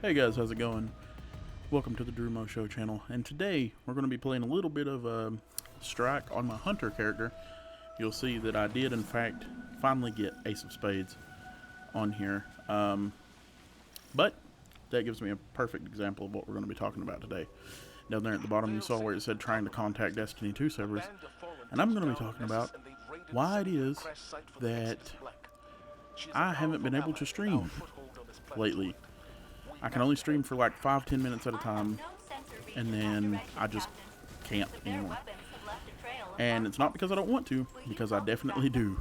Hey guys, how's it going? Welcome to the Drew Mo Show channel, and today we're going to be playing a little bit of Strike on my Hunter character. You'll see that I did in fact finally get Ace of Spades on here, but that gives me a perfect example of what we're going to be talking about today. Down there at the bottom you saw where it said trying to contact Destiny 2 servers, and I'm going to be talking about why it is that I haven't been able to stream lately. I can only stream for like 5-10 minutes at a time, and then I just can't anymore. And it's not because I don't want to, because I definitely do.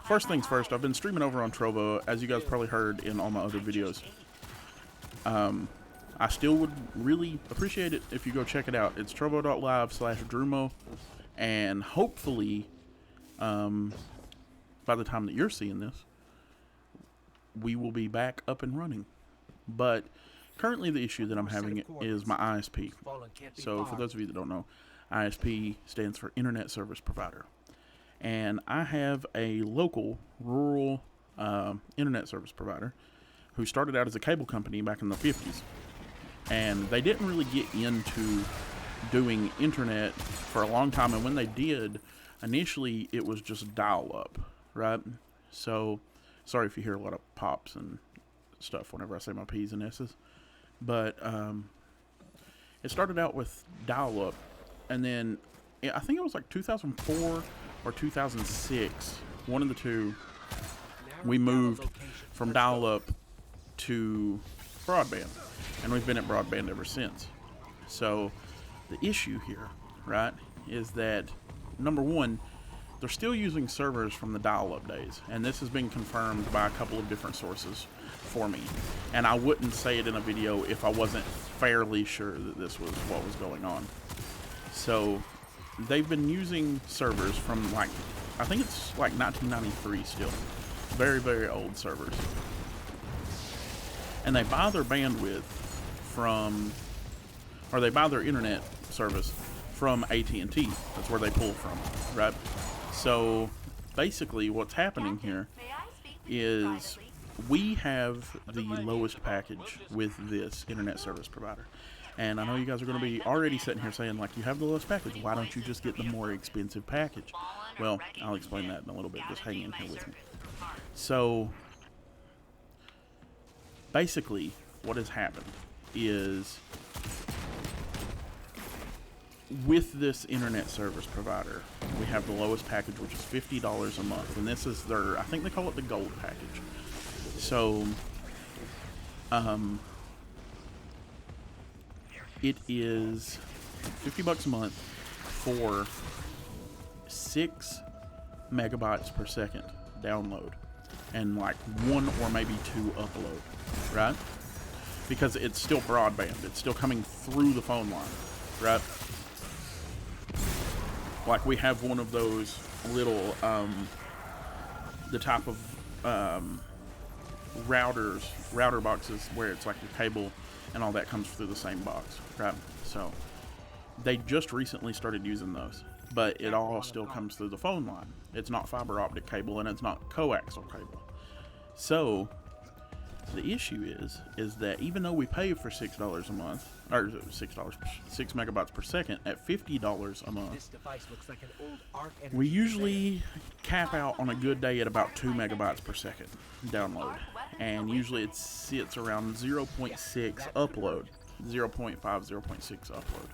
First things first, I've been streaming over on Trovo, as you guys probably heard in all my other videos. I still would really appreciate it if you go check it out. It's trovo.live/drewmo, and hopefully, by the time that you're seeing this, we will be back up and running. But currently the issue that I'm having is my ISP. So for those of you that don't know, ISP stands for Internet Service Provider. And I have a local, rural internet service provider who started out as a cable company back in the 50s. And they didn't really get into doing internet for a long time. And when they did, initially it was just dial-up, right? So sorry if you hear a lot of pops and stuff whenever I say my P's and S's. But it started out with dial-up, and then I think it was like 2004 or 2006, one of the two, we moved from dial-up to broadband, and we've been at broadband ever since. So the issue here, right, is that, number one, they're still using servers from the dial-up days, and this has been confirmed by a couple of different sources for me. And I wouldn't say it in a video if I wasn't fairly sure that this was what was going on. So they've been using servers from, like, I think it's like 1993 still. Very, very old servers. And they buy their bandwidth from, or they buy their internet service from AT&T. That's where they pull from, right? So basically what's happening here is we have the lowest package with this internet service provider. And I know you guys are going to be already sitting here saying, like, you have the lowest package, why don't you just get the more expensive package? Well, I'll explain that in a little bit. Just hang in here with me. So basically what has happened is, with this internet service provider, we have the lowest package, which is $50 a month, and this is their, I think they call it the gold package. So it is $50 a month for 6 megabytes per second download and like 1 or maybe 2 upload, right? Because it's still broadband, it's still coming through the phone line, right? Like, we have one of those little, the type of router boxes where it's like your cable and all that comes through the same box, right? So they just recently started using those, but it all still comes through the phone line. It's not fiber optic cable, and it's not coaxial cable. So the issue is that even though we pay for $6 a month, or $6, 6 megabytes per second at $50 a month, we usually cap out on a good day at about 2 megabytes per second download, and usually it sits around 0.6 upload, 0.5, 0.6 upload.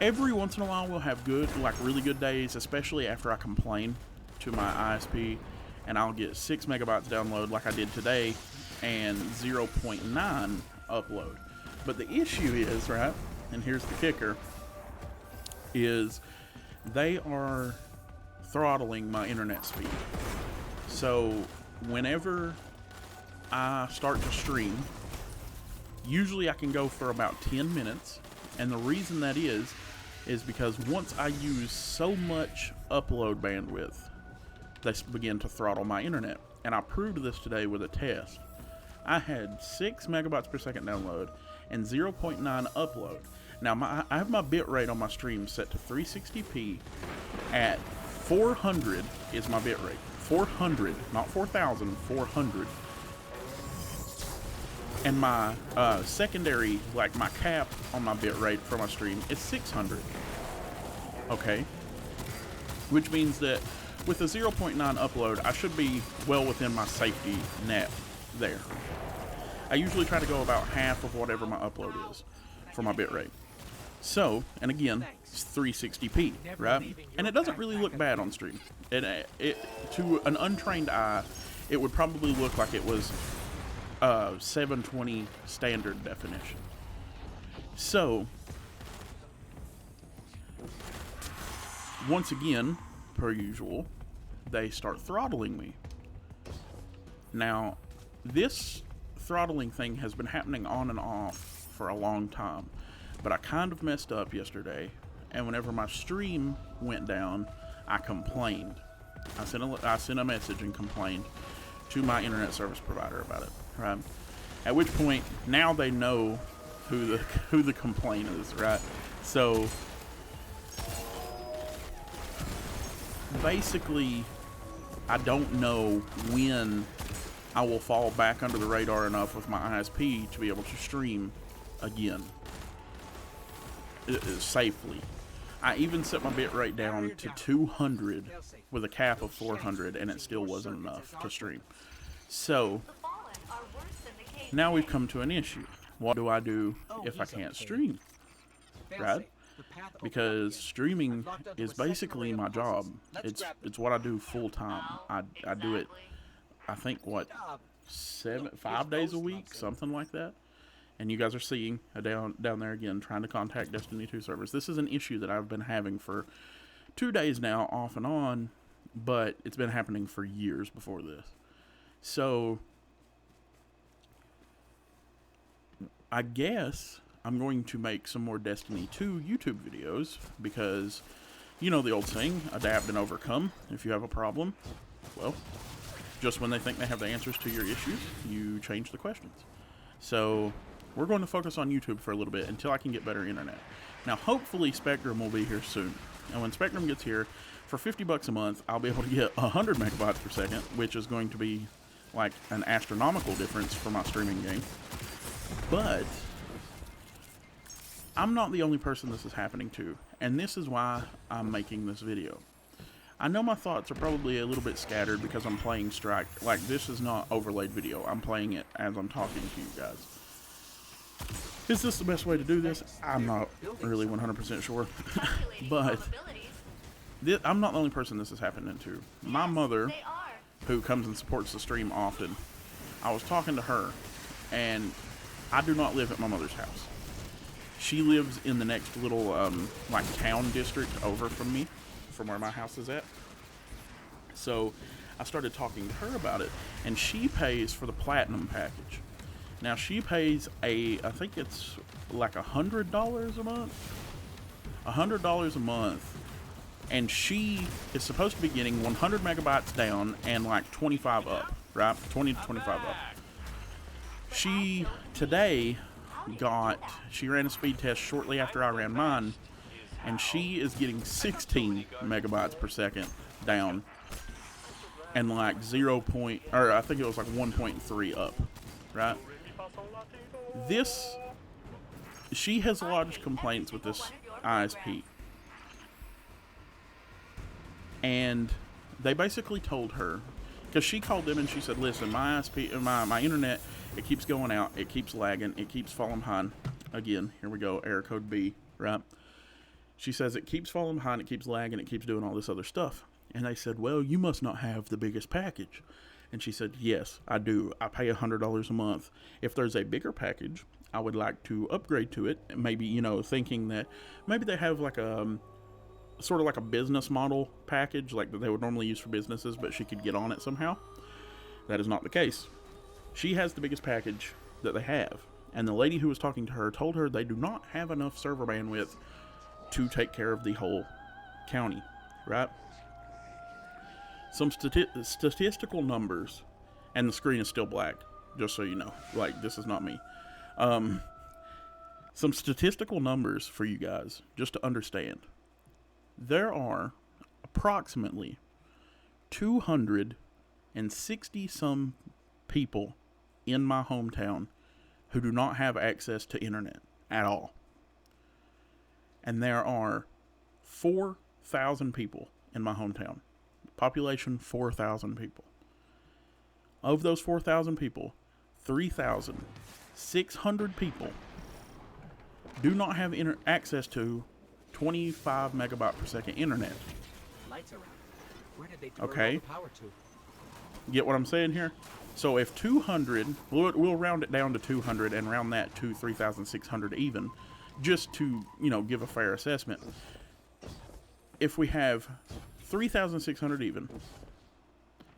Every once in a while we'll have good, like really good days, especially after I complain to my ISP, and I'll get 6 megabytes download like I did today, and 0.9 upload. But the issue is, right, and here's the kicker, is they are throttling my internet speed. So whenever I start to stream, usually I can go for about 10 minutes, and the reason that is because once I use so much upload bandwidth, they begin to throttle my internet. And I proved this today with a test. I had 6 megabytes per second download and 0.9 upload. Now I have my bit rate on my stream set to 360p at 400 is my bit rate. 400, not 4,000, 400. And my secondary, like my cap on my bitrate for my stream is 600. Okay, which means that with a 0.9 upload, I should be well within my safety net there. I usually try to go about half of whatever my upload is for my bitrate. So, and again, it's 360p, right? And it doesn't really look bad on stream. It to an untrained eye, it would probably look like it was 720 standard definition. So, once again, per usual, they start throttling me. Now, this throttling thing has been happening on and off for a long time, but I kind of messed up yesterday, and whenever my stream went down, I complained. I sent a message and complained to my internet service provider about it, right? At which point, now they know who the complaint is, right? So basically, I don't know when I will fall back under the radar enough with my ISP to be able to stream again safely. I even set my bitrate down to 200 with a cap of 400, and it still wasn't enough to stream. So now we've come to an issue. What do I do if I can't stream? Right? Because streaming is basically my job. It's what I do full time. I do it, I think, what, 5 days a week, something like that. And you guys are seeing down there again, trying to contact Destiny 2 servers. This is an issue that I've been having for 2 days now, off and on, but it's been happening for years before this. So I guess I'm going to make some more Destiny 2 YouTube videos, because you know the old saying, adapt and overcome. If you have a problem, well, just when they think they have the answers to your issues, you change the questions. So we're going to focus on YouTube for a little bit until I can get better internet. Now, hopefully Spectrum will be here soon. And when Spectrum gets here, for $50 a month, I'll be able to get 100 megabytes per second, which is going to be like an astronomical difference for my streaming game. But I'm not the only person this is happening to, and this is why I'm making this video. I know my thoughts are probably a little bit scattered because I'm playing Strike. Like, this is not overlaid video. I'm playing it as I'm talking to you guys. Is this the best way to do this? I'm not really 100% sure. But I'm not the only person this is happening to. My mother, who comes and supports the stream often, I was talking to her, and I do not live at my mother's house. She lives in the next little, like, town district over from me, from where my house is at. So I started talking to her about it, and she pays for the platinum package. Now, she pays I think it's like $100 a month. $100 a month. And she is supposed to be getting 100 megabytes down and like 25 up, right? 20 to 25 up. She, today, she ran a speed test shortly after I ran mine, and she is getting 16 megabytes per second down and like I think it was like 1.3 up, right? She has lodged complaints with this ISP, and they basically told her, because she called them and she said, listen, my ISP, my internet, it keeps going out, it keeps lagging, it keeps falling behind. Again, here we go, error code B, right? She says it keeps falling behind, it keeps lagging, it keeps doing all this other stuff. And they said, well, you must not have the biggest package. And she said, yes, I do. I pay $100 a month. If there's a bigger package, I would like to upgrade to it. Maybe, thinking that maybe they have like a sort of like a business model package, like that they would normally use for businesses, but she could get on it somehow. That is not the case. She has the biggest package that they have. And the lady who was talking to her told her they do not have enough server bandwidth to take care of the whole county, right? Some statistical numbers, and the screen is still black, just so you know. Like, this is not me. Some statistical numbers for you guys, just to understand. There are approximately 260 some people in my hometown who do not have access to internet at all. And there are 4,000 people in my hometown. Population 4,000 people. Of those 4,000 people, 3,600 people do not have access to 25 megabyte per second internet. Lights are out. Where did they throw all Okay. the power to? Get what I'm saying here? So if 200, we'll round it down to 200 and round that to 3,600 even, just to, give a fair assessment. If we have 3,600 even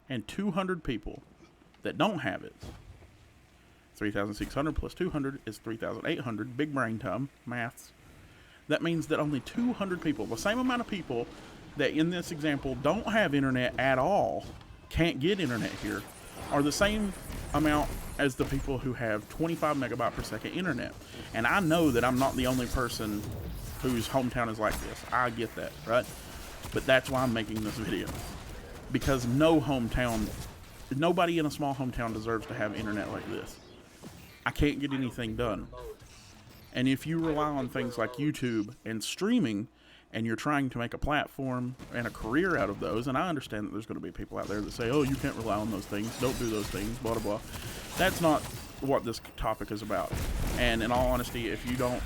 and 200 people that don't have it, 3,600 plus 200 is 3,800. Big brain time, maths. That means that only 200 people, the same amount of people that in this example don't have internet at all, can't get internet here, are the same amount as the people who have 25 megabyte per second internet. And I know that I'm not the only person whose hometown is like this. I get that, right? But that's why I'm making this video. Because nobody in a small hometown deserves to have internet like this. I can't get anything done. And if you rely on things like YouTube and streaming, and you're trying to make a platform and a career out of those, and I understand that there's going to be people out there that say, oh, you can't rely on those things, don't do those things, blah, blah, blah. That's not what this topic is about. And in all honesty, if you don't,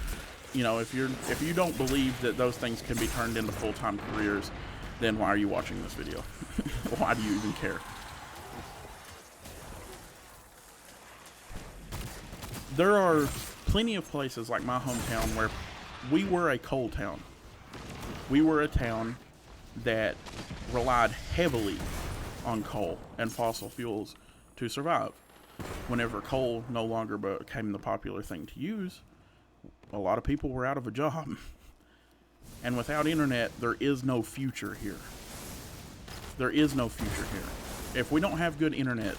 if you don't believe that those things can be turned into full-time careers, then why are you watching this video? Why do you even care? There are plenty of places like my hometown where we were a coal town. We were a town that relied heavily on coal and fossil fuels to survive. Whenever coal no longer became the popular thing to use, a lot of people were out of a job. And without internet, there is no future here. There is no future here. If we don't have good internet,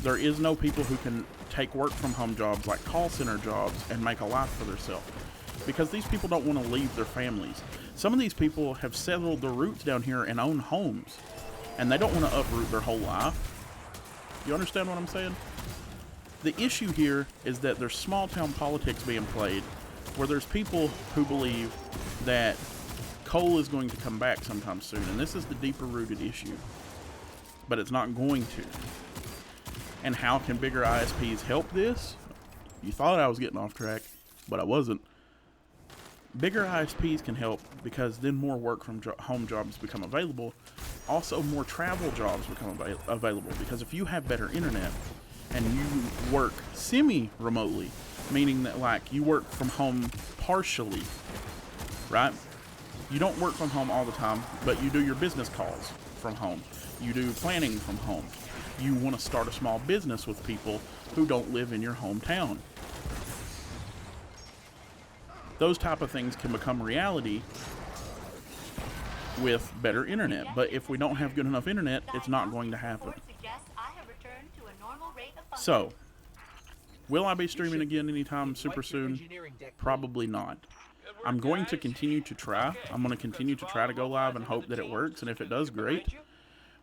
there is no people who can take work from home jobs like call center jobs and make a life for themselves. Because these people don't want to leave their families. Some of these people have settled their roots down here and own homes. And they don't want to uproot their whole life. You understand what I'm saying? The issue here is that there's small town politics being played where there's people who believe that coal is going to come back sometime soon. And this is the deeper rooted issue. But it's not going to. And how can bigger ISPs help this? You thought I was getting off track, but I wasn't. Bigger ISPs can help because then more work from home jobs become available. Also, more travel jobs become available because if you have better internet and you work semi-remotely, meaning that like you work from home partially, right? You don't work from home all the time, but you do your business calls from home. You do planning from home. You want to start a small business with people who don't live in your hometown. Those type of things can become reality with better internet. But if we don't have good enough internet, it's not going to happen. So, will I be streaming again anytime super soon? Probably not. I'm going to continue to try. I'm going to continue to try to go live and hope that it works. And if it does, great.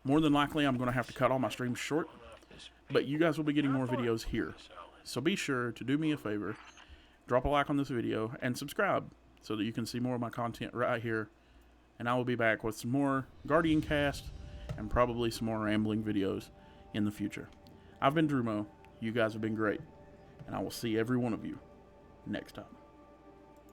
More than likely, I'm going to have to cut all my streams short. But you guys will be getting more videos here. So be sure to do me a favor. Drop a like on this video and subscribe so that you can see more of my content right here. And I will be back with some more Guardian Cast and probably some more rambling videos in the future. I've been Drumo. You guys have been great. And I will see every one of you next time.